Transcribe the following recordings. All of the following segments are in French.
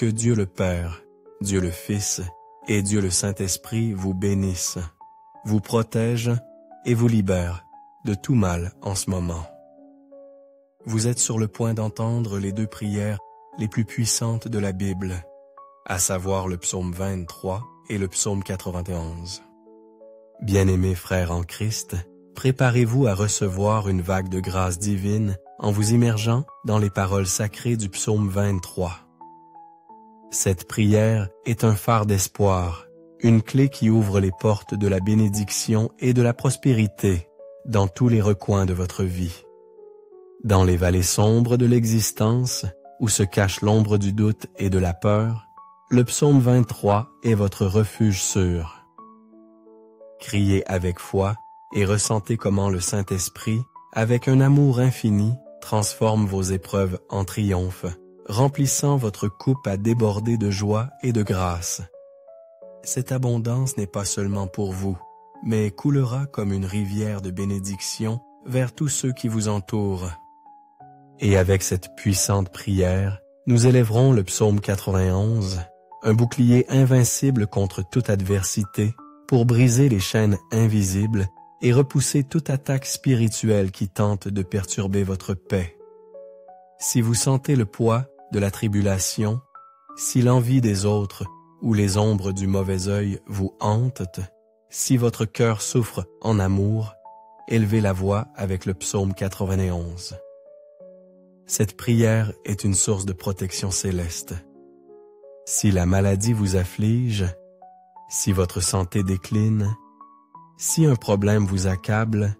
que Dieu le Père, Dieu le Fils et Dieu le Saint-Esprit vous bénissent, vous protègent et vous libèrent de tout mal en ce moment. Vous êtes sur le point d'entendre les deux prières les plus puissantes de la Bible, à savoir le psaume 23 et le psaume 91. Bien-aimés frères en Christ, préparez-vous à recevoir une vague de grâce divine en vous immergeant dans les paroles sacrées du psaume 23. Cette prière est un phare d'espoir, une clé qui ouvre les portes de la bénédiction et de la prospérité dans tous les recoins de votre vie. Dans les vallées sombres de l'existence, où se cache l'ombre du doute et de la peur, le psaume 23 est votre refuge sûr. Criez avec foi et ressentez comment le Saint-Esprit, avec un amour infini, transforme vos épreuves en triomphe, remplissant votre coupe à déborder de joie et de grâce. Cette abondance n'est pas seulement pour vous, mais coulera comme une rivière de bénédiction vers tous ceux qui vous entourent. Et avec cette puissante prière, nous élèverons le psaume 91, un bouclier invincible contre toute adversité, pour briser les chaînes invisibles et repousser toute attaque spirituelle qui tente de perturber votre paix. Si vous sentez le poids de la tribulation, si l'envie des autres ou les ombres du mauvais œil vous hantent, si votre cœur souffre en amour, élevez la voix avec le psaume 91. Cette prière est une source de protection céleste. Si la maladie vous afflige, si votre santé décline, si un problème vous accable,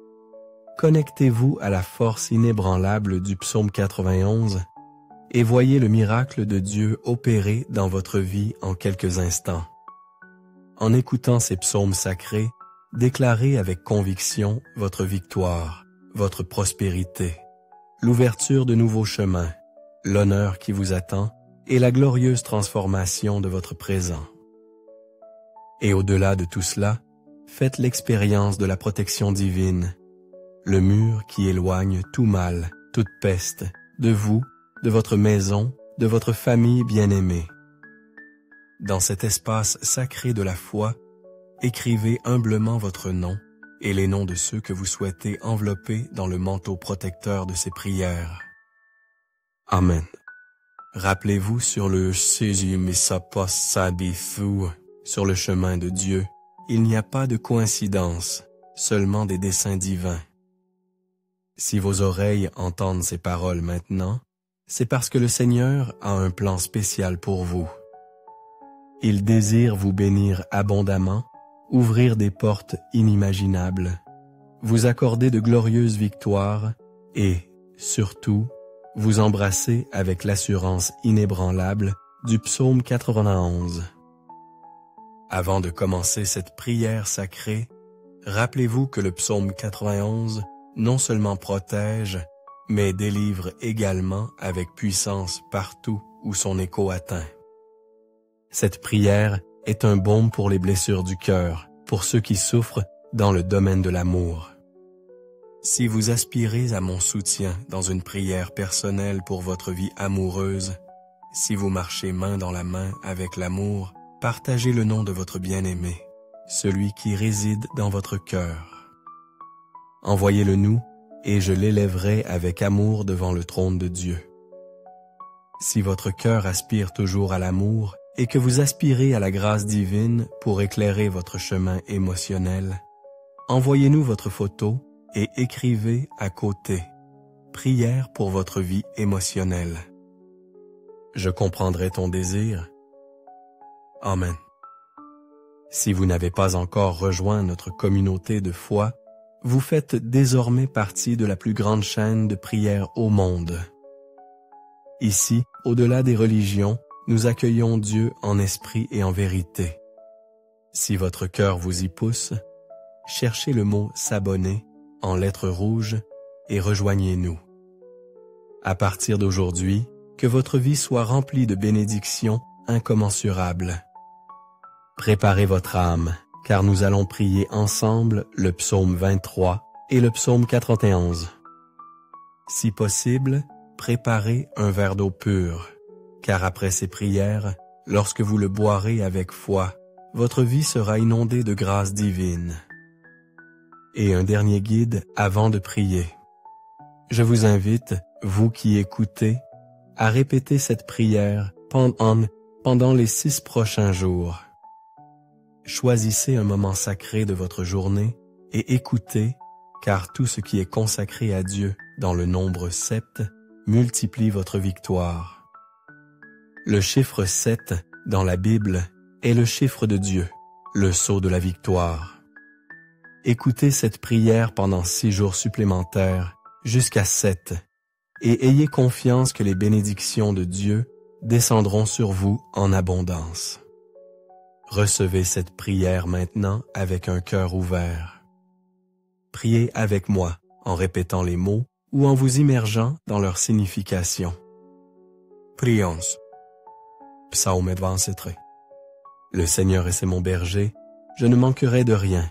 connectez-vous à la force inébranlable du psaume 91 et voyez le miracle de Dieu opérer dans votre vie en quelques instants. En écoutant ces psaumes sacrés, déclarez avec conviction votre victoire, votre prospérité, l'ouverture de nouveaux chemins, l'honneur qui vous attend et la glorieuse transformation de votre présent. Et au-delà de tout cela, faites l'expérience de la protection divine, le mur qui éloigne tout mal, toute peste, de vous, de votre maison, de votre famille bien-aimée. Dans cet espace sacré de la foi, écrivez humblement votre nom et les noms de ceux que vous souhaitez envelopper dans le manteau protecteur de ces prières. Amen. Rappelez-vous sur le sur le chemin de Dieu, il n'y a pas de coïncidence, seulement des desseins divins. Si vos oreilles entendent ces paroles maintenant, c'est parce que le Seigneur a un plan spécial pour vous. Il désire vous bénir abondamment, ouvrir des portes inimaginables, vous accorder de glorieuses victoires et, surtout, vous embrasser avec l'assurance inébranlable du psaume 91. Avant de commencer cette prière sacrée, rappelez-vous que le psaume 91 non seulement protège, mais délivre également avec puissance partout où son écho atteint. Cette prière est un baume pour les blessures du cœur, pour ceux qui souffrent dans le domaine de l'amour. Si vous aspirez à mon soutien dans une prière personnelle pour votre vie amoureuse, si vous marchez main dans la main avec l'amour, partagez le nom de votre bien-aimé, celui qui réside dans votre cœur. Envoyez-le nous, et je l'élèverai avec amour devant le trône de Dieu. Si votre cœur aspire toujours à l'amour, et que vous aspirez à la grâce divine pour éclairer votre chemin émotionnel, envoyez-nous votre photo et écrivez à côté « Prière pour votre vie émotionnelle ». Je comprendrai ton désir. Amen. Si vous n'avez pas encore rejoint notre communauté de foi, vous faites désormais partie de la plus grande chaîne de prière au monde. Ici, au-delà des religions, nous accueillons Dieu en esprit et en vérité. Si votre cœur vous y pousse, cherchez le mot « s'abonner » en lettres rouges et rejoignez-nous. À partir d'aujourd'hui, que votre vie soit remplie de bénédictions incommensurables. Préparez votre âme, car nous allons prier ensemble le psaume 23 et le psaume 91. Si possible, préparez un verre d'eau pure. car après ces prières, lorsque vous le boirez avec foi, votre vie sera inondée de grâce divine. Et un dernier guide avant de prier. Je vous invite, vous qui écoutez, à répéter cette prière pendant les 6 prochains jours. Choisissez un moment sacré de votre journée et écoutez, car tout ce qui est consacré à Dieu dans le nombre 7 multiplie votre victoire. Le chiffre 7 dans la Bible est le chiffre de Dieu, le sceau de la victoire. Écoutez cette prière pendant 6 jours supplémentaires, jusqu'à 7, et ayez confiance que les bénédictions de Dieu descendront sur vous en abondance. Recevez cette prière maintenant avec un cœur ouvert. Priez avec moi en répétant les mots ou en vous immergeant dans leur signification. Prions. Psaume 23. Le Seigneur est mon berger, je ne manquerai de rien.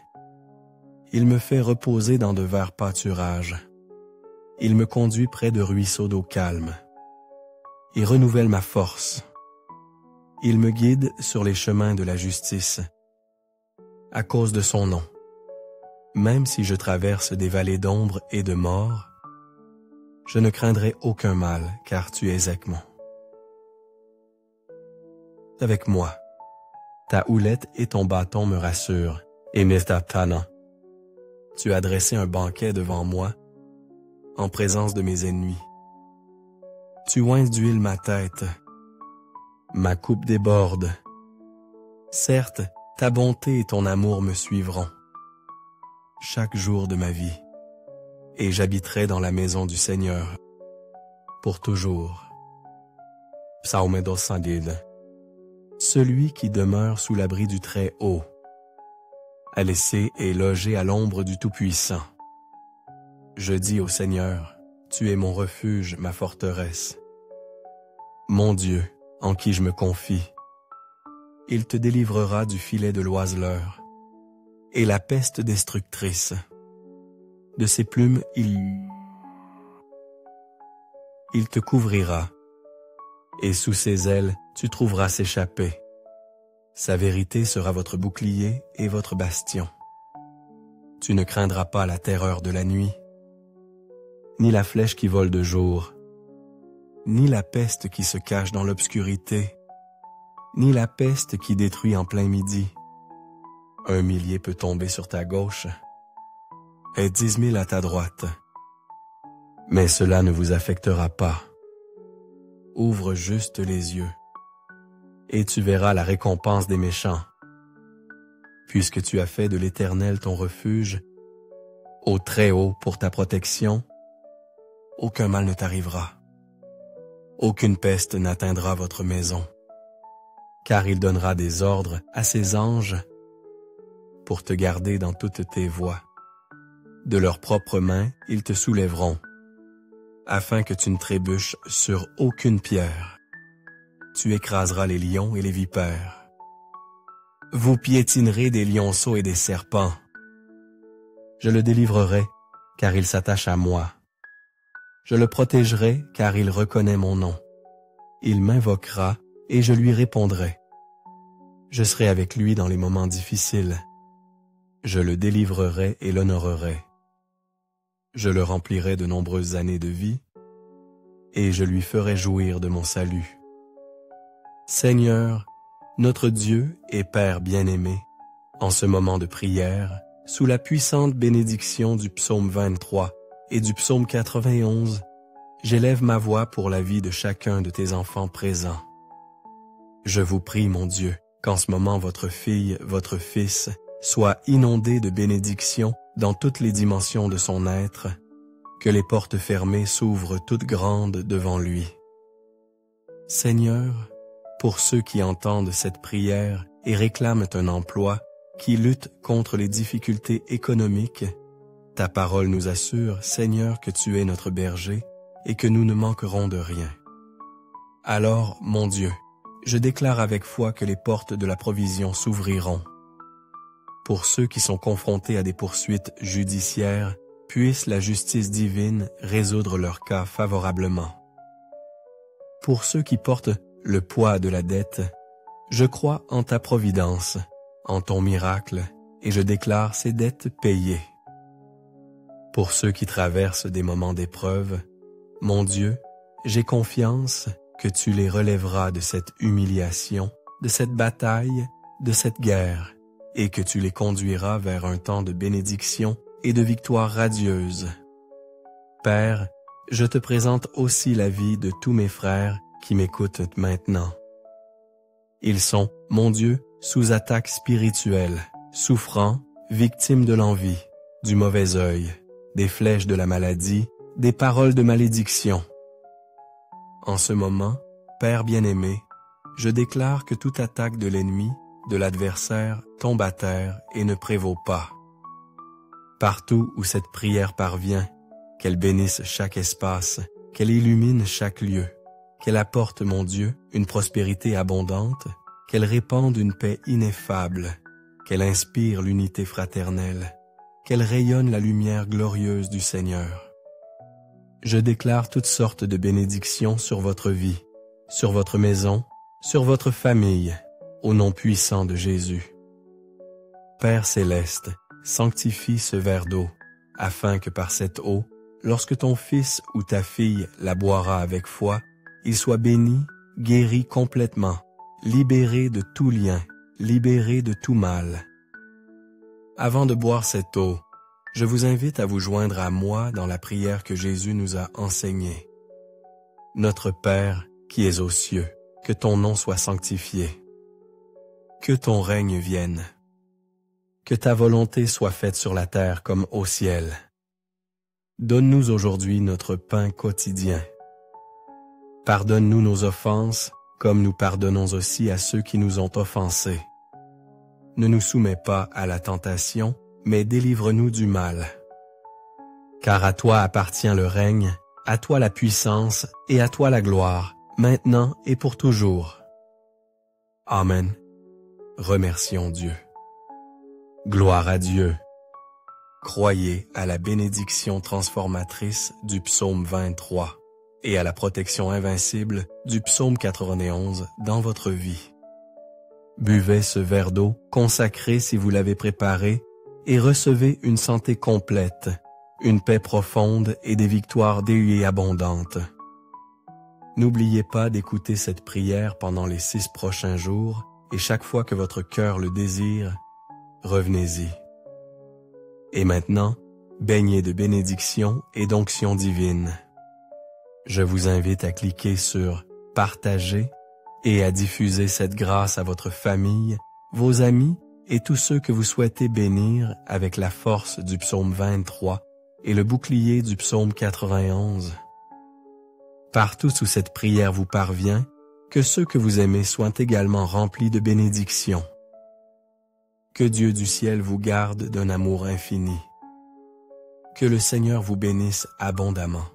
Il me fait reposer dans de verts pâturages. Il me conduit près de ruisseaux d'eau calme. Il renouvelle ma force. Il me guide sur les chemins de la justice, à cause de son nom. Même si je traverse des vallées d'ombre et de mort, je ne craindrai aucun mal, car tu es avec moi. Avec moi, ta houlette et ton bâton me rassurent, et m'étatana. Tu as dressé un banquet devant moi, en présence de mes ennemis. Tu oins d'huile ma tête. Ma coupe déborde. Certes, ta bonté et ton amour me suivront chaque jour de ma vie, et j'habiterai dans la maison du Seigneur pour toujours. Psaume 210. Celui qui demeure sous l'abri du Très-Haut a laissé et logé à l'ombre du Tout-Puissant. Je dis au Seigneur, tu es mon refuge, ma forteresse. Mon Dieu, en qui je me confie. Il te délivrera du filet de l'oiseleur et la peste destructrice. De ses plumes, il te couvrira, et sous ses ailes, tu trouveras s'échapper. Sa vérité sera votre bouclier et votre bastion. Tu ne craindras pas la terreur de la nuit, ni la flèche qui vole de jour, ni la peste qui se cache dans l'obscurité, ni la peste qui détruit en plein midi. 1 millier peut tomber sur ta gauche et 10 000 à ta droite, mais cela ne vous affectera pas. Ouvre juste les yeux, et tu verras la récompense des méchants. Puisque tu as fait de l'Éternel ton refuge, au Très-Haut pour ta protection, aucun mal ne t'arrivera. Aucune peste n'atteindra votre maison, car il donnera des ordres à ses anges pour te garder dans toutes tes voies. De leurs propres mains, ils te soulèveront, afin que tu ne trébuches sur aucune pierre. Tu écraseras les lions et les vipères. Vous piétinerez des lionceaux et des serpents. Je le délivrerai, car il s'attache à moi. Je le protégerai, car il reconnaît mon nom. Il m'invoquera, et je lui répondrai. Je serai avec lui dans les moments difficiles. Je le délivrerai et l'honorerai. Je le remplirai de nombreuses années de vie, et je lui ferai jouir de mon salut. Seigneur, notre Dieu et Père bien-aimé, en ce moment de prière, sous la puissante bénédiction du psaume 23 et du psaume 91, j'élève ma voix pour la vie de chacun de tes enfants présents. Je vous prie, mon Dieu, qu'en ce moment votre fille, votre fils, soit inondé de bénédictions dans toutes les dimensions de son être, que les portes fermées s'ouvrent toutes grandes devant lui. Seigneur, pour ceux qui entendent cette prière et réclament un emploi, qui luttent contre les difficultés économiques, ta parole nous assure, Seigneur, que tu es notre berger et que nous ne manquerons de rien. Alors, mon Dieu, je déclare avec foi que les portes de la provision s'ouvriront. Pour ceux qui sont confrontés à des poursuites judiciaires, puisse la justice divine résoudre leur cas favorablement. Pour ceux qui portent le poids de la dette, je crois en ta providence, en ton miracle, et je déclare ces dettes payées. Pour ceux qui traversent des moments d'épreuve, mon Dieu, j'ai confiance que tu les relèveras de cette humiliation, de cette bataille, de cette guerre, et que tu les conduiras vers un temps de bénédiction et de victoire radieuse. Père, je te présente aussi la vie de tous mes frères qui m'écoutent maintenant. Ils sont, mon Dieu, sous attaque spirituelle, souffrant, victimes de l'envie, du mauvais œil, des flèches de la maladie, des paroles de malédiction. En ce moment, Père bien-aimé, je déclare que toute attaque de l'ennemi, de l'adversaire, tombe à terre et ne prévaut pas. Partout où cette prière parvient, qu'elle bénisse chaque espace, qu'elle illumine chaque lieu, qu'elle apporte, mon Dieu, une prospérité abondante, qu'elle répande une paix ineffable, qu'elle inspire l'unité fraternelle, qu'elle rayonne la lumière glorieuse du Seigneur. Je déclare toutes sortes de bénédictions sur votre vie, sur votre maison, sur votre famille, au nom puissant de Jésus. Père céleste, sanctifie ce verre d'eau, afin que par cette eau, lorsque ton fils ou ta fille la boira avec foi, il soit béni, guéri complètement, libéré de tout lien, libéré de tout mal. Avant de boire cette eau, je vous invite à vous joindre à moi dans la prière que Jésus nous a enseignée. Notre Père, qui es aux cieux, que ton nom soit sanctifié. Que ton règne vienne. Que ta volonté soit faite sur la terre comme au ciel. Donne-nous aujourd'hui notre pain quotidien. Pardonne-nous nos offenses, comme nous pardonnons aussi à ceux qui nous ont offensés. Ne nous soumets pas à la tentation, mais délivre-nous du mal. Car à toi appartient le règne, à toi la puissance et à toi la gloire, maintenant et pour toujours. Amen. Remercions Dieu. Gloire à Dieu. Croyez à la bénédiction transformatrice du psaume 23 et à la protection invincible du psaume 91 dans votre vie. Buvez ce verre d'eau consacré si vous l'avez préparé et recevez une santé complète, une paix profonde et des victoires déhuées et abondantes. N'oubliez pas d'écouter cette prière pendant les 6 prochains jours et chaque fois que votre cœur le désire, revenez-y. Et maintenant, baignez de bénédictions et d'onction divine. Je vous invite à cliquer sur « Partager » et à diffuser cette grâce à votre famille, vos amis et tous ceux que vous souhaitez bénir avec la force du psaume 23 et le bouclier du psaume 91. Partout où cette prière vous parvient, que ceux que vous aimez soient également remplis de bénédictions. Que Dieu du ciel vous garde d'un amour infini. Que le Seigneur vous bénisse abondamment.